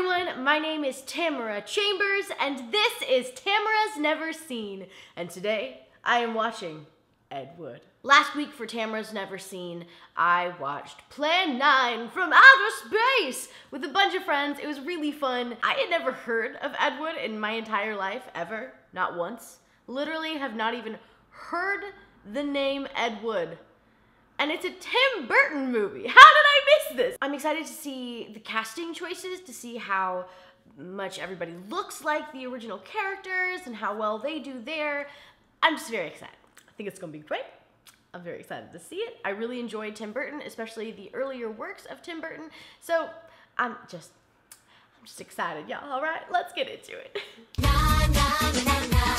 everyone, my name is Tamara Chambers, and this is Tamara's Never Seen, and today I am watching Ed Wood. Last week for Tamara's Never Seen, I watched Plan 9 from Outer Space with a bunch of friends. It was really fun. I had never heard of Ed Wood in my entire life, ever, not once. Literally have not even heard the name Ed Wood. And it's a Tim Burton movie. How did I miss this? I'm excited to see the casting choices, to see how much everybody looks like the original characters and how well they do there. I'm just very excited. I think it's gonna be great. I'm very excited to see it. I really enjoyed Tim Burton, especially the earlier works of Tim Burton. So I'm just excited, y'all. All right, let's get into it. Na, na, na, na.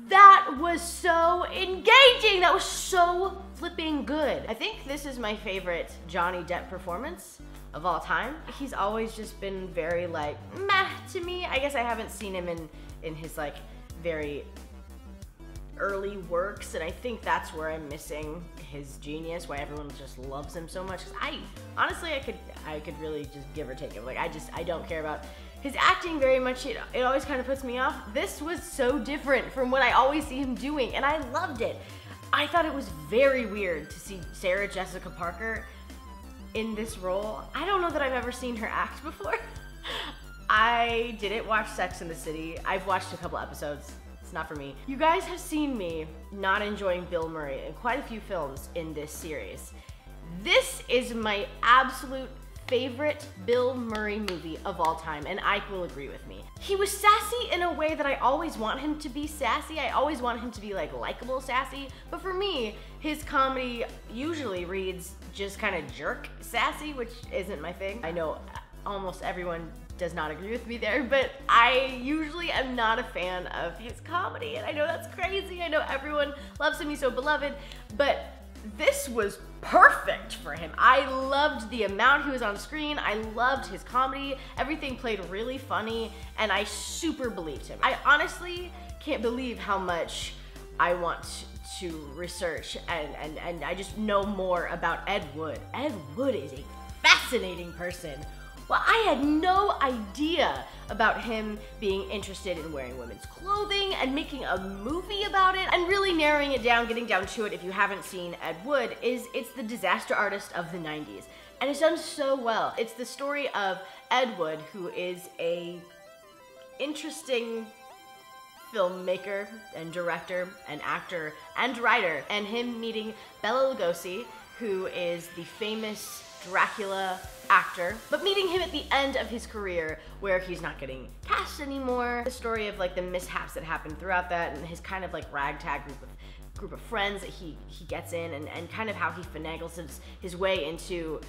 That was so engaging. That was so flipping good. I think this is my favorite Johnny Depp performance of all time. He's always just been very like meh to me. I guess I haven't seen him in his like very early works, and I think that's where I'm missing his genius, why everyone just loves him so much. 'Cause honestly I could really just give or take him. Like I don't care about his acting very much. It always kind of puts me off. This was so different from what I always see him doing, and I loved it. I thought it was very weird to see Sarah Jessica Parker in this role. I don't know that I've ever seen her act before. I didn't watch Sex and the City. I've watched a couple episodes. It's not for me. You guys have seen me not enjoying Bill Murray in quite a few films in this series. This is my absolute favorite Bill Murray movie of all time, and Ike will agree with me. He was sassy in a way that I always want him to be sassy. I always want him to be like likable sassy, but for me, his comedy usually reads just kind of jerk sassy, which isn't my thing. I know almost everyone does not agree with me there, but I usually am not a fan of his comedy, and I know that's crazy. I know everyone loves him, he's so beloved, but this was perfect for him. I loved the amount he was on screen. I loved his comedy. Everything played really funny, and I super believed him. I honestly can't believe how much I want to research and I just know more about Ed Wood. Ed Wood is a fascinating person. Well, I had no idea about him being interested in wearing women's clothing and making a movie about it, and really narrowing it down, getting down to it, if you haven't seen Ed Wood, it's the disaster artist of the 90s. And it's done so well. It's the story of Ed Wood, who is a interesting filmmaker and director and actor and writer, and him meeting Bela Lugosi, who is the famous Dracula actor, but meeting him at the end of his career where he's not getting cast anymore. The story of like the mishaps that happened throughout that, and his kind of like ragtag group of friends that he gets in, and kind of how he finagles his way into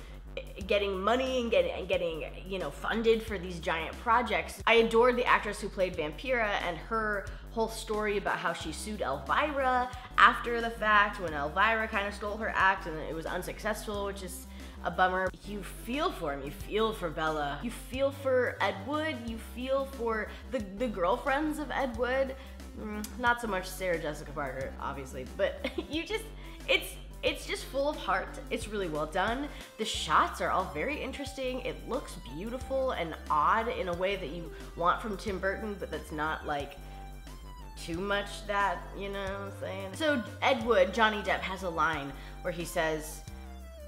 getting money and getting you know, funded for these giant projects. I adored the actress who played Vampira and her whole story about how she sued Elvira after the fact, when Elvira kind of stole her act and it was unsuccessful, which is a bummer. You feel for him, you feel for Bella, you feel for Ed Wood, you feel for the girlfriends of Ed Wood. Not so much Sarah Jessica Parker, obviously, but it's just full of heart. It's really well done. The shots are all very interesting. It looks beautiful and odd in a way that you want from Tim Burton, but that's not like too much that, you know what I'm saying? So Ed Wood, Johnny Depp, has a line where he says,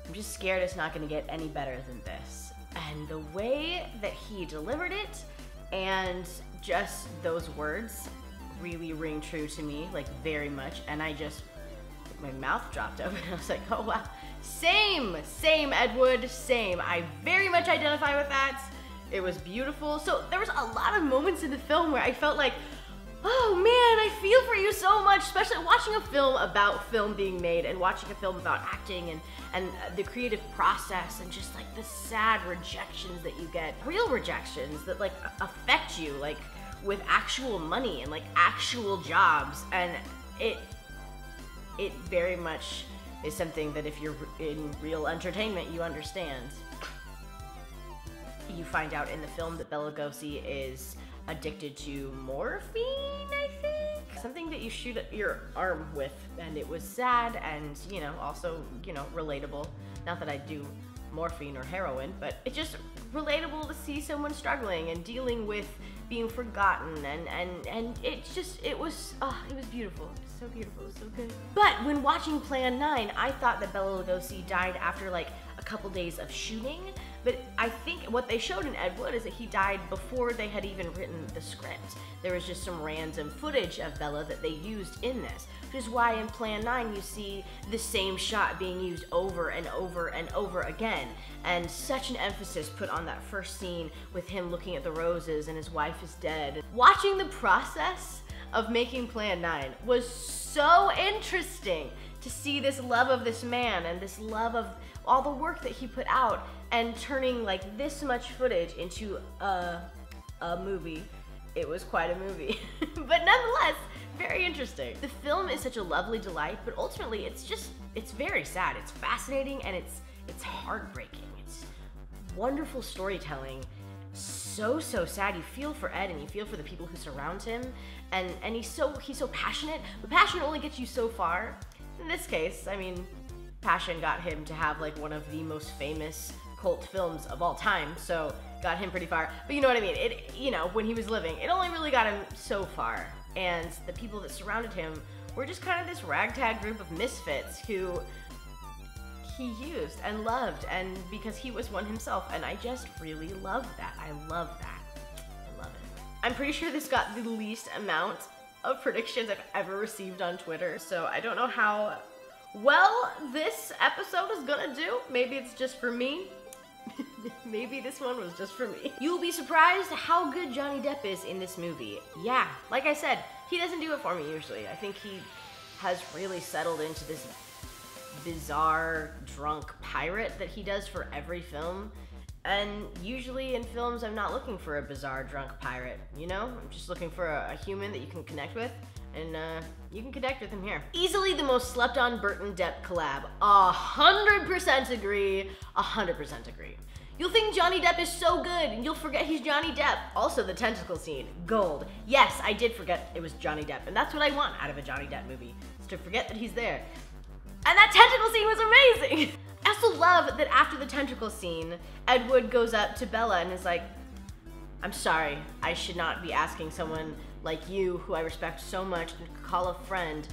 "I'm just scared it's not gonna get any better than this." And the way that he delivered it and just those words really ring true to me, like very much. And my mouth dropped open. I was like, oh wow. Same Ed Wood, same. I very much identify with that. It was beautiful. So there was a lot of moments in the film where I felt like, oh man, I feel for you so much, especially watching a film about film being made and watching a film about acting and the creative process and just like the sad rejections that you get. Real rejections that like affect you, like with actual money and like actual jobs. And it very much is something that if you're in real entertainment, you understand. You find out in the film that Bela Lugosi is addicted to morphine, I think? Something that you shoot at your arm with, and it was sad and, you know, also, you know, relatable. Not that I do morphine or heroin, but it's just relatable to see someone struggling and dealing with being forgotten, and it was beautiful. It was so beautiful, it was so good. But when watching Plan 9, I thought that Bela Lugosi died after like a couple days of shooting, but I think what they showed in Ed Wood is that he died before they had even written the script. There was just some random footage of Bela that they used in this, which is why in Plan 9 you see the same shot being used over and over and over again, and such an emphasis put on that first scene with him looking at the roses and his wife is dead. Watching the process of making Plan 9 was so interesting to see this love of this man and this love of all the work that he put out and turning like this much footage into a movie. It was quite a movie, but nonetheless, very interesting. The film is such a lovely delight, but ultimately it's very sad. It's fascinating and it's heartbreaking. It's wonderful storytelling. So sad. You feel for Ed and you feel for the people who surround him, and he's so passionate, but passion only gets you so far. In this case, I mean, passion got him to have like one of the most famous cult films of all time, so got him pretty far. But you know what I mean, you know, when he was living, it only really got him so far, and the people that surrounded him were just kind of this ragtag group of misfits who he used and loved, and because he was one himself, and I just really love that. I love that. I love it. I'm pretty sure this got the least amount of predictions I've ever received on Twitter, so I don't know how well this episode is gonna do. Maybe it's just for me. Maybe this one was just for me. You'll be surprised how good Johnny Depp is in this movie. Yeah, like I said, he doesn't do it for me usually. I think he has really settled into this bizarre drunk pirate that he does for every film. And usually in films, I'm not looking for a bizarre drunk pirate, you know? I'm just looking for a human that you can connect with, and you can connect with him here. Easily the most slept on Burton Depp collab. 100% agree, 100% agree. You'll think Johnny Depp is so good, and you'll forget he's Johnny Depp. Also, the tentacle scene, gold. Yes, I did forget it was Johnny Depp, and that's what I want out of a Johnny Depp movie, is to forget that he's there. And that tentacle scene was amazing! I also love that after the tentacle scene, Ed Wood goes up to Bela and is like, I'm sorry, I should not be asking someone like you, who I respect so much and call a friend,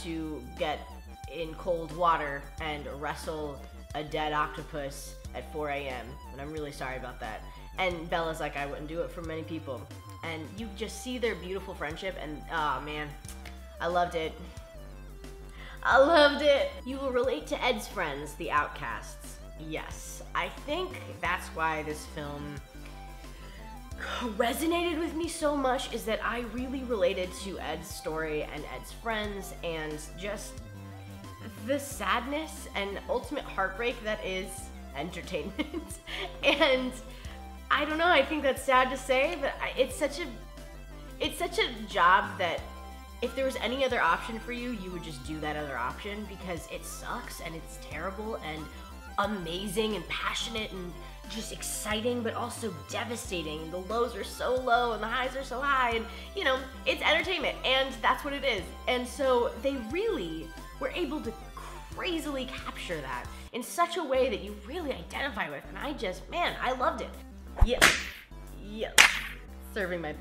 to get in cold water and wrestle a dead octopus at 4 a.m. And I'm really sorry about that. And Bella's like, I wouldn't do it for many people. And you just see their beautiful friendship, and oh man, I loved it. I loved it. You will relate to Ed's friends, the outcasts. Yes, I think that's why this film resonated with me so much, is that I really related to Ed's story and Ed's friends, and just the sadness and ultimate heartbreak that is entertainment. And I don't know, I think that's sad to say, but it's such a job that if there was any other option for you, you would just do that other option, because it sucks and it's terrible and amazing and passionate and just exciting, but also devastating. The lows are so low and the highs are so high, and you know, it's entertainment, and that's what it is. And so they really were able to crazily capture that in such a way that you really identify with, and I just, man, I loved it. Yes, yes, serving my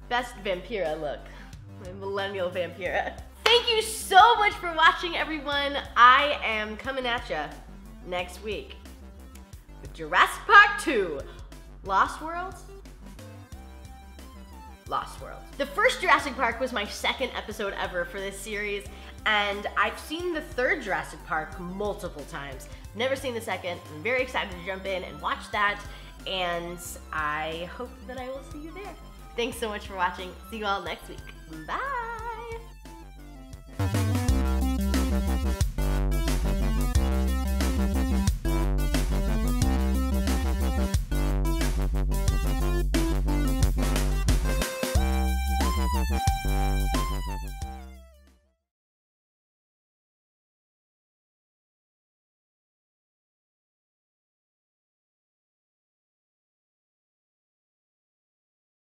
best Vampira look, my millennial Vampira. Thank you so much for watching, everyone. I am coming at ya next week with Jurassic Park 2, Lost World? Lost World. The first Jurassic Park was my second episode ever for this series, and I've seen the third Jurassic Park multiple times. Never seen the second. I'm very excited to jump in and watch that, and I hope that I will see you there. Thanks so much for watching. See you all next week. Bye!